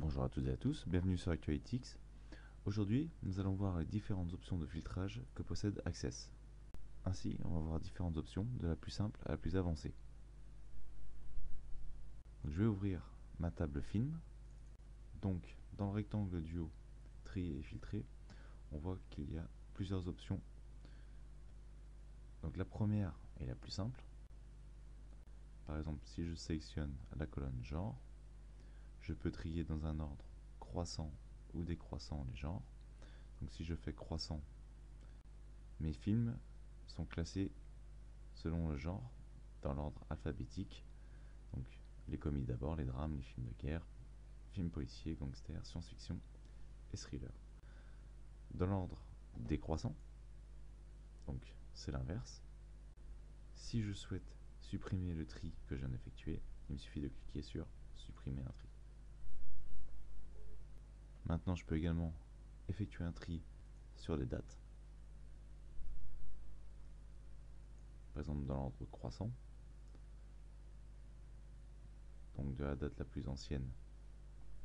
Bonjour à toutes et à tous, bienvenue sur ActualityX. Aujourd'hui, nous allons voir les différentes options de filtrage que possède Access. Ainsi, on va voir différentes options de la plus simple à la plus avancée. Donc, je vais ouvrir ma table film. Donc, dans le rectangle du haut, trier et filtrer, on voit qu'il y a plusieurs options. Donc, la première est la plus simple. Par exemple, si je sélectionne la colonne genre, je peux trier dans un ordre croissant ou décroissant les genres. Donc si je fais croissant, mes films sont classés selon le genre, dans l'ordre alphabétique. Donc les comédies d'abord, les drames, les films de guerre, films policiers, gangsters, science-fiction et thriller. Dans l'ordre décroissant, donc c'est l'inverse. Si je souhaite supprimer le tri que je viens d'effectuer, il me suffit de cliquer sur supprimer un tri. Maintenant, je peux également effectuer un tri sur les dates. Par exemple, dans l'ordre croissant, donc de la date la plus ancienne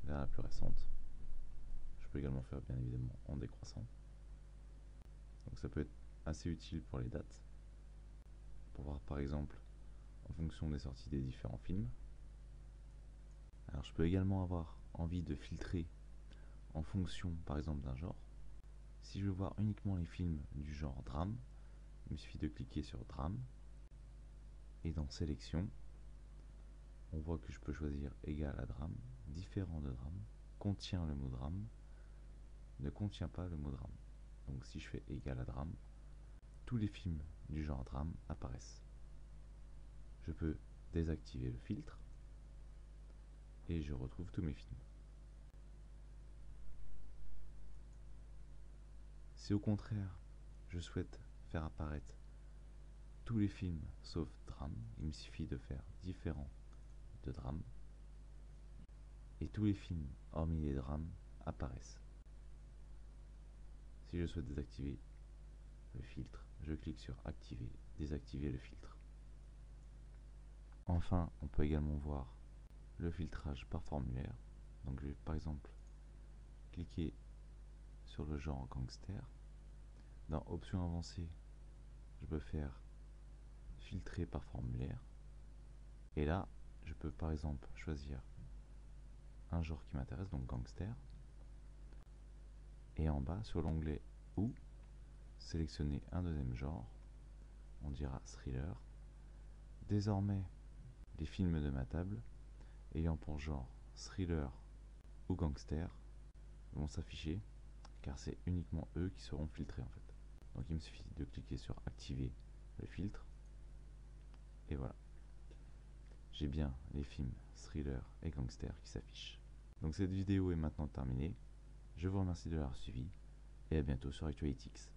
vers la plus récente. Je peux également faire bien évidemment en décroissant. Donc ça peut être assez utile pour les dates, pour voir par exemple en fonction des sorties des différents films. Alors je peux également avoir envie de filtrer en fonction par exemple d'un genre. Si je veux voir uniquement les films du genre drame, il me suffit de cliquer sur drame, et dans sélection, on voit que je peux choisir égal à drame, différent de drame, contient le mot drame, ne contient pas le mot drame. Donc si je fais égal à drame, tous les films du genre drame apparaissent. Je peux désactiver le filtre et je retrouve tous mes films. Si au contraire je souhaite faire apparaître tous les films sauf drame, il me suffit de faire différent de drame et tous les films hormis les drames apparaissent. Si je souhaite désactiver le filtre, je clique sur activer, désactiver le filtre. Enfin, on peut également voir le filtrage par formulaire. Donc je vais par exemple cliquer sur le genre gangster. Dans options avancées, je peux faire filtrer par formulaire. Et là, je peux par exemple choisir un genre qui m'intéresse, donc gangster. Et en bas, sur l'onglet ou, sélectionner un deuxième genre. On dira thriller. Désormais, les films de ma table ayant pour genre thriller ou gangster vont s'afficher, car c'est uniquement eux qui seront filtrés en fait. Donc il me suffit de cliquer sur activer le filtre, et voilà. J'ai bien les films thriller et gangster qui s'affichent. Donc cette vidéo est maintenant terminée. Je vous remercie de l'avoir suivi, et à bientôt sur ActualityX.